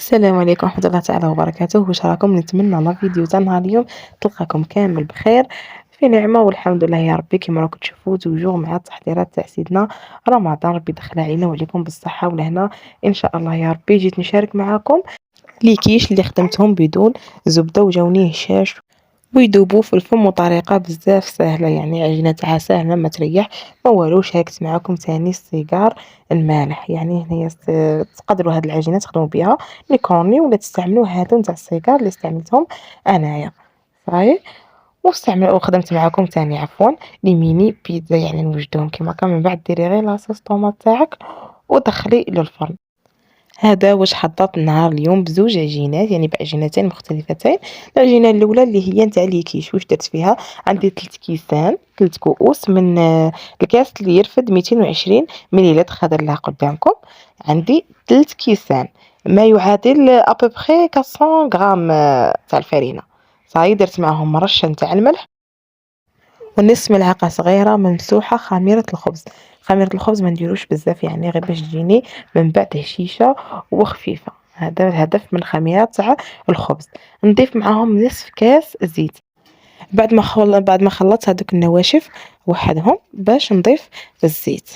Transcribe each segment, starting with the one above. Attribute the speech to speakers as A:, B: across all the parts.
A: السلام عليكم ورحمة الله تعالى وبركاته. واش راكم؟ نتمنى لا فيديو تاع نهار اليوم تلقاكم كامل بخير في نعمة والحمد لله يا ربي. كما راكم تشوفوا توجور مع التحضيرات تاع سيدنا رمضان، ربي يدخل علينا وعليكم بالصحة والهنا ان شاء الله يا ربي. جيت نشارك معكم لي كيش اللي خدمتهم بدون زبدة وجاوني هشاش ويذوبوا في الفم وطريقة بزاف سهلة، يعني عجينة تاعها سهلة ما تريح ما والو. شاركت معاكم ثاني السيجار المالح، يعني هنايا تقدروا هاد العجينة تخدموا بها لي ولا تستعملوا هادو نتاع السيجار اللي استعملتهم انايا صاي. وخدمت معاكم ثاني عفوا لي ميني بيتزا، يعني نوجدوهم كيما هكا. من بعد ديري غير لاصوص طوماط تاعك ودخلي للفرن. هذا واش حطّيت النهار اليوم بزوج عجينات، يعني بعجينتين مختلفتين. العجينة الأولى اللي هي نتاع الكيش، واش درت فيها؟ عندي 3 كيسان 3 كؤوس من الكاس اللي يرفد 220 مليلتر خضر لها قدامكم. عندي 3 كيسان ما يعادل à peu près 400 غرام تاع الفرينة. صايي درت معاهم رشة نتاع الملح ونصف ملعقة صغيرة ممسوحة خميرة الخبز. خميرة الخبز ما نديروش بزاف، يعني غير باش تجيني من بعد هشيشة وخفيفة. هذا الهدف من خميرة تاع الخبز. نضيف معاهم نصف كاس زيت. بعد ما خلطت هذوك النواشف وحدهم باش نضيف الزيت.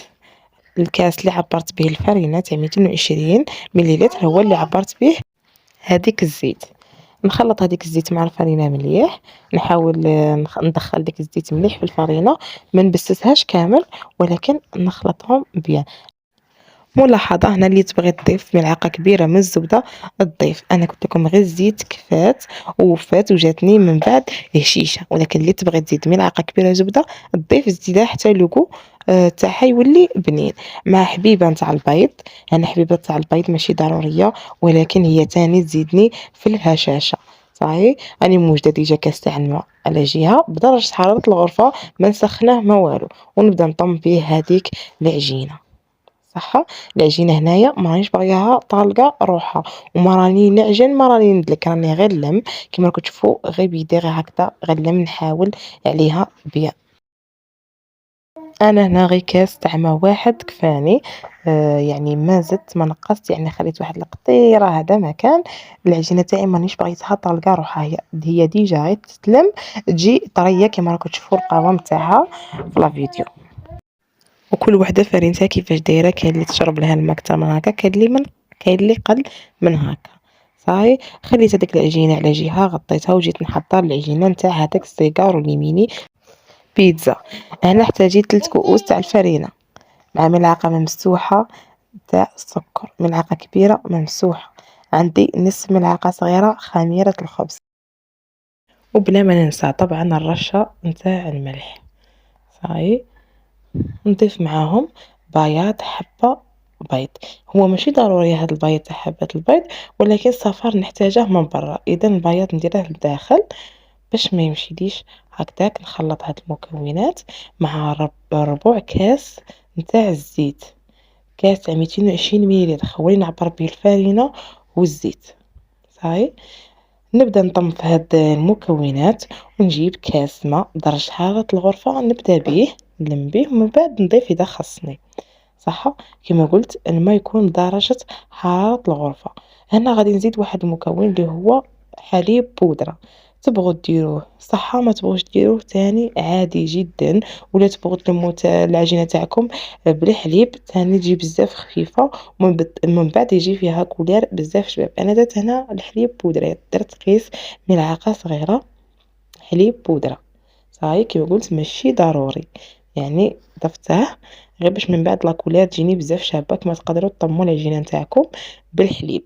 A: الكاس اللي عبرت به الفرينة تاع 220 مليلتر هو اللي عبرت به هذيك الزيت. نخلط هذيك الزيت مع الفرينة مليح، نحاول ندخل ديك الزيت مليح في الفرينة، ما نبسسهاش كامل ولكن نخلطهم بيان. ملاحظة هنا اللي تبغي تضيف ملعقة كبيرة من الزبدة تضيف، أنا قلت لكم غير الزيت كفات ووفات وجاتني من بعد هشيشة، ولكن اللي تبغي تزيد ملعقة كبيرة زبدة تضيف زيدها حتى لوكو تاعها يولي بنين. مع حبيبة نتاع البيض، أنا حبيبة تاع البيض ماشي ضرورية ولكن هي تاني تزيدني في الهشاشة. صحيح راني موجدة ديجا كاس تاع الماء على جهة بدرجة حرارة الغرفة، ما نسخناه ما والو، ونبدا نطم به هذيك العجينة. صح، العجينة هنايا ما رانيش باغياها طالقة روحها، وما راني نعجن ما راني ندلك، راني غير لم كيما راكم تشوفوا غير بيدي غير هكذا غير لم نحاول عليها بيان. انا هنا غير كاس تاع ما واحد كفاني، يعني ما زدت ما نقصت، يعني خليت واحد القطيره هذا مكان. العجينه تاعي مانيش بغيتها طالقه روحها، هي ديجا غير تتلم تجي طريه كيما راكم تشوفوا القوام تاعها في لا فيديو. وكل وحده فرينتها كيفاش دايره، كاين اللي تشرب لها الماء اكثر من هكا، كاين اللي قل من هكا. صاي خليت هذيك العجينه على جهه غطيتها وجيت نحضر العجينه نتاع هذاك السيجار واليميني بيتزا. هنا احتاجيت 3 كؤوس تاع الفرينه مع ملعقه ممسوحه تاع السكر، ملعقه كبيره ممسوحه. عندي نصف ملعقه صغيره خميره الخبز، وبلا ما ننسى طبعا الرشه نتاع الملح. صاي نضيف معاهم بياض حبة بيض. هو ماشي ضروري هاد البياض تاع حبة البيض، ولكن الصفار نحتاجه من برا، اذا البياض نديره للداخل باش ما يمشيليش. هكذاك نخلط هاد المكونات مع ربع كاس نتاع الزيت، كاس تاع 220 مليلتر. خولي نعبر بيه الفرينة والزيت. صاي نبدا نطم في هاد المكونات ونجيب كاس ماء درجة حرارة الغرفة نبدا به نلم به، ومن بعد نضيف اذا خصني. صح كما قلت الماء يكون بدرجة حرارة الغرفة. هنا غادي نزيد واحد المكون اللي هو حليب بودرة. تبغوا ديروه صح، ما تبغوش ديروه تاني عادي جدا، ولا تبغوا تلموا العجينه تاعكم بالحليب تاني تجي بزاف خفيفه، من بعد يجي فيها كولير بزاف شباب. انا درت هنا الحليب بودرة، درت قيس ملعقه صغيره حليب بودرة. صاي كيما قلت ماشي ضروري، يعني ضفته غير باش من بعد لاكولير تجيني بزاف شابه، كما تقدروا تطموا العجينه نتاعكم بالحليب.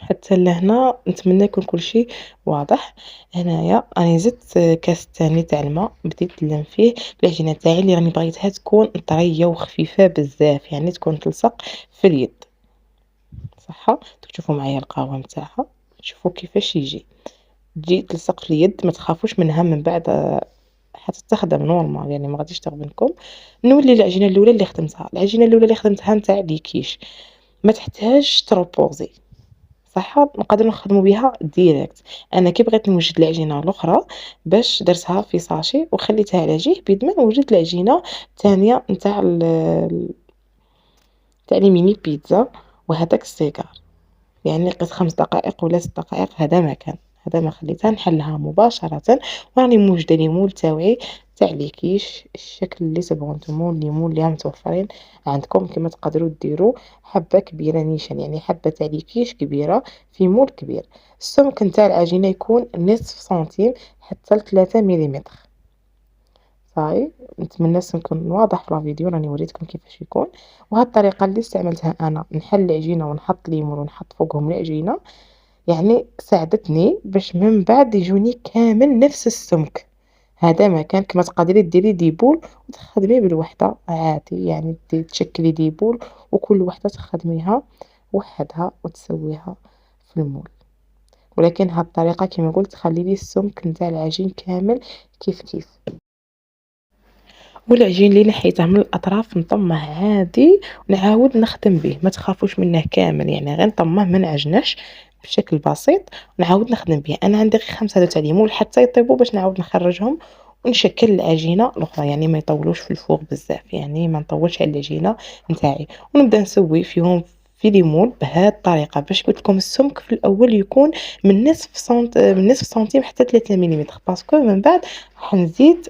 A: حتى لهنا نتمنى يكون كل شيء واضح. هنايا راني زدت كاس تاني تاع الماء، بديت نلم فيه العجينه تاعي اللي راني بغيتها تكون طريه وخفيفه بزاف، يعني تكون تلصق في اليد. صح تشوفوا معايا القوام تاعها، شوفوا كيفاش يجي تجي تلصق في اليد، ما تخافوش منها من بعد حتى تخدم نورمال، يعني ما غاديش تغبنكم. نولي العجينه الاولى اللي خدمتها، العجينه الاولى اللي خدمتها نتاع لي كيش ما تحتاج تروبوزي. صح نقدر نخدموا بها ديريكت. انا كي بغيت نوجد العجينه الاخرى باش درتها في ساشي وخليتها على جهه بيد ما نوجد العجينه الثانيه نتاع لي ميني بيتزا وهذاك السيجار. يعني قيس 5 دقائق ولا 6 دقائق، هذا ما كان، هذا ما خليتها نحلها مباشرة. وراني موجدة ليمون تاوعي تاع ليكيش الشكل اللي تبغوا نتوما، الليمون اللي متوفرين عندكم كما تقدروا ديروا حبة كبيرة نيشان، يعني حبة تاع ليكيش كبيرة في مول كبير. السمك نتاع العجينة يكون نصف سنتيم حتى ل3 مليمتر. صاي، نتمنى يكون واضح في الفيديو، راني وريتكم كيفاش يكون. وهاد الطريقة اللي استعملتها أنا، نحل العجينة ونحط ليمون ونحط فوقهم العجينة، يعني ساعدتني باش من بعد يجوني كامل نفس السمك. هذا ما كان كما تقدري ديري ديبول وتخدمي بالوحدة عادي، يعني تشكلي ديبول وكل وحدة تخدميها وحدها وتسويها في المول. ولكن هاد الطريقة كما قلت تخلي لي السمك نتاع العجين كامل كيف كيف. والعجين اللي نحيته من الأطراف نطمّه عادي ونعاود نخدم به، ما تخافوش منه كامل، يعني غير نطمّه ما نعجنش بشكل بسيط ونعاود نخدم به. أنا عندي غير 5 هادو تاع ليمون حتى يطيبوا باش نعاود نخرّجهم ونشكل العجينة الأخرى، يعني ما يطولوش في الفوغ بزاف، يعني ما نطولش على العجينة نتاعي. ونبدا نسوي فيهم في ليمون بهاد الطريقة، باش قلت لكم السمك في الأول يكون من نصف سنتيم حتى 3 مليمتر، باسكو من بعد راح نزيد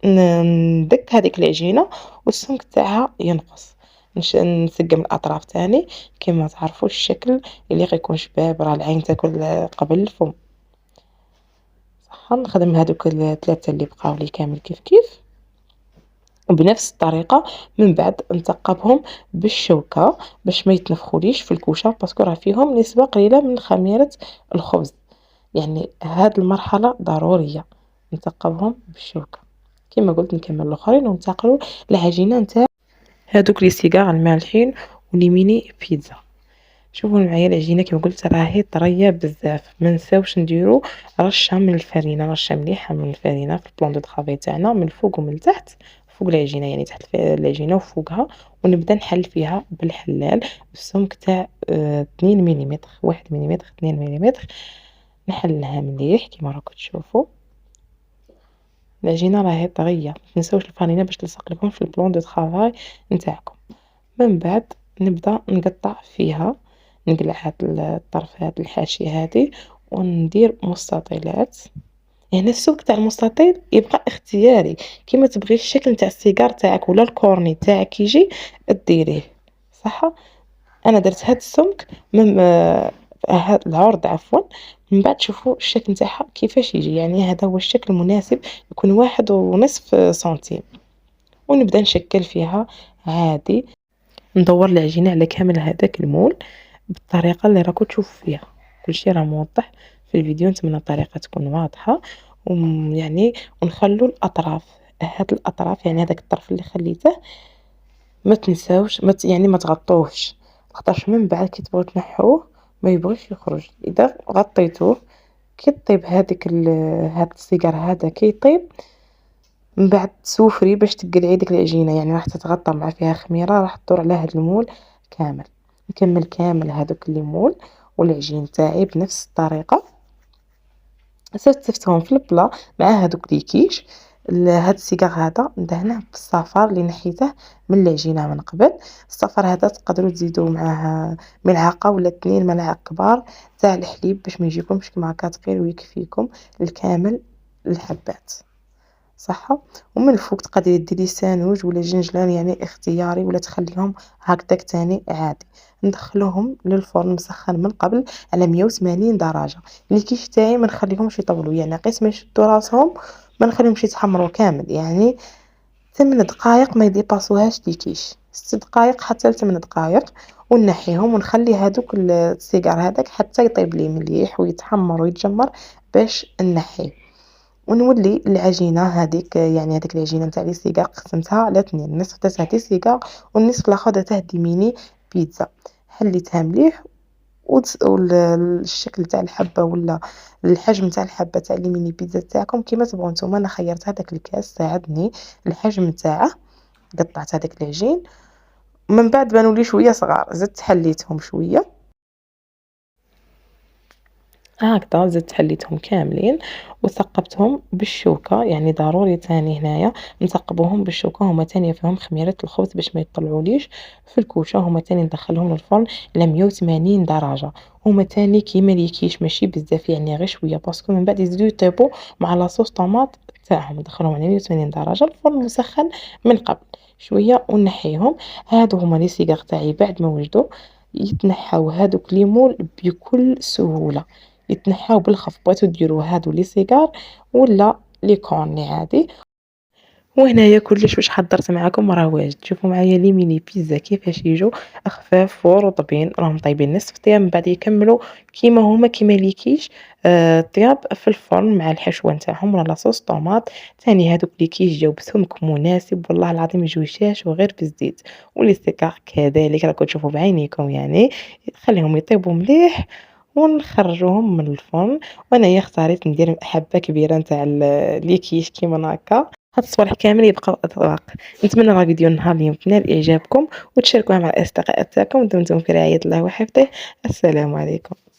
A: ندك هذيك العجينة والسمك تاعها ينقص. نسقم الأطراف تاني كيما تعرفوا الشكل اللي غيكون شباب، راه العين تاكل قبل الفم. صح، نخدم هادوك ال3 اللي بقاو لي كامل كيف كيف، وبنفس الطريقة من بعد نثقبهم بالشوكة باش ما يتنفخوليش في الكوشة، باسكو راه فيهم نسبة قليلة من خميرة الخبز، يعني هاد المرحلة ضرورية نثقبهم بالشوكة. كما قلت نكمل الاخرين وننتقلوا للعجينه نتاع هادوك لي سيغار المالحين ولي ميني بيتزا. شوفوا معايا العجينه كما قلت راهي طريه بزاف، ما نساوش نديروا رشه من الفرينه، رشه مليحه من الفرينه في البلون دو طرافاي تاعنا من الفوق ومن التحت، فوق العجينه يعني تحت العجينه وفوقها، ونبدا نحل فيها بالحلال السمك تاع 2 مليمتر، 1 مليمتر 2 مليمتر، نحلها مليح كما راكم تشوفوا. العجينة راهي طرية، متنساوش الفرينة باش تلصق لكم في البلون دو طرافاي نتاعكم. من بعد نبدا نقطع فيها، نقلع هاد الطرف هاد الحاشية هادي وندير مستطيلات. يعني السمك تاع المستطيل يبقى اختياري، كيما تبغي الشكل نتاع السيجار تاعك ولا الكورني تاعك يجي ديريه. صح، انا درت هاد السمك من هاد العرض عفوا. من بعد شوفوا الشكل نتاعها كيفاش يجي، يعني هذا هو الشكل المناسب، يكون 1.5 سنتيم. ونبدا نشكل فيها عادي، ندور العجينة على كامل هذاك المول بالطريقة اللي راكم تشوفوا فيها. كل شيء راه موضح في الفيديو، نتمنى الطريقة تكون واضحة. يعني ونخلوا الأطراف، هاد الأطراف يعني هذاك الطرف اللي خليته ما تنساوش يعني ما تغطوهش، خاطرش من بعد كي تبغوا تنحوه ما يبغيش يخرج. اذا غطيتوه كي طيب هذيك هاد السيجار هذا كي يطيب من بعد تسوفري باش تقلعي ديك العجينه، يعني راح تتغطى مع فيها خميره راح تدور على هاد المول كامل. نكمل كامل هذوك المول والعجين تاعي بنفس الطريقه، سفتهم في البلا مع هادوك لي كيش. هاد السيجار هذا ندهنه بالصفار اللي نحيته من العجينه من قبل. الصفار هذا تقدروا تزيدوا معاه ملعقه ولا 2 ملاعق كبار تاع الحليب باش ما يجيكمش كما هكا ثقيل ويكفيكم الكامل الحبات. صح، ومن الفوق تقدري ديري سانوج ولا جنجلان يعني اختياري، ولا تخليهم هكذاك تاني عادي. ندخلوهم للفرن مسخن من قبل على 180 درجه. الكيش تاعي ما نخليهمش يطولوا، يعني قيس ما يشدوا راسهم ما نخليهمش يتحمروا كامل، يعني 8 دقائق ما يديباسوهاش الكيش، 6 دقائق حتى ل 8 دقائق. ونحيهم ونخلي هذوك السيجار هذاك حتى يطيب لي مليح ويتحمر ويتجمر باش نحيه. ونولي العجينة هذيك، يعني هذيك العجينة نتاع لي سيجار قسمتها على 2، النصف درته دي سيجار والنصف الآخر درته دي ميني بيتزا. حليتها مليح الشكل تاع الحبة ولا الحجم تاع الحبة تاع لي ميني بيتزا تاعكم كيما تبغوا نتوما. انا خيرت هذاك الكاس ساعدني الحجم تاعه، قطعت هذاك العجين من بعد بانوا لي شوية صغار زدت حليتهم شوية. هكذا زدت حليتهم كاملين وثقبتهم بالشوكة، يعني ضروري تاني هنايا نثقبوهم بالشوكة، هُما تاني فيهم خميرة الخبز باش ما يطلعوليش في الكوشة، هُما تاني ندخّلهم للفرن على 180 درجة، هُما تاني كيما اليكيش ماشي بزاف يعني غير شوية باسكو من بعد يزيدو يطيبوا مع لاصوص طماط تاعهم، ندخّلهم على 180 درجة، الفرن مسخّن من قبل شوية ونحيهم، هادو هُما لي صغار تاعي بعد ما وجدوا يتنحّاو هادوك لي مول بكل سهولة. يتنحّاو بالخف، بغيتو ديروا هادو لي صغار ولا لي كورني عادي. وهنايا كلش واش حضّرت معاكم راه واجد، شوفوا معايا لي ميني بيتزا كيفاش يجوا خفاف ورطبين، راهم طايبين نصف طياب من بعد يكملوا كيما هُما كيما الكيش طياب في الفرن مع الحشوة نتاعهم ولا لاصوص طوماط، تاني هادوك لي كيش جاو بسمك مناسب والله العظيم يجوا يشاشوا غير بالزيت، ولي صغار كذلك راكم تشوفوا بعينيكم يعني، خليهم يطيبوا مليح ونخرّجوهم من الفرن، وأنايا اختاريت ندير حبّة كبيرة نتاع لي كيش كيما هاكا. هاد الصوالح كامل يبقاو أذواق، نتمنى راه الفيديو النهار اليوم تنال إعجابكم وتشاركوه مع الأصدقاء تاعكم، دمتم في رعاية الله وحفظه، السلام عليكم.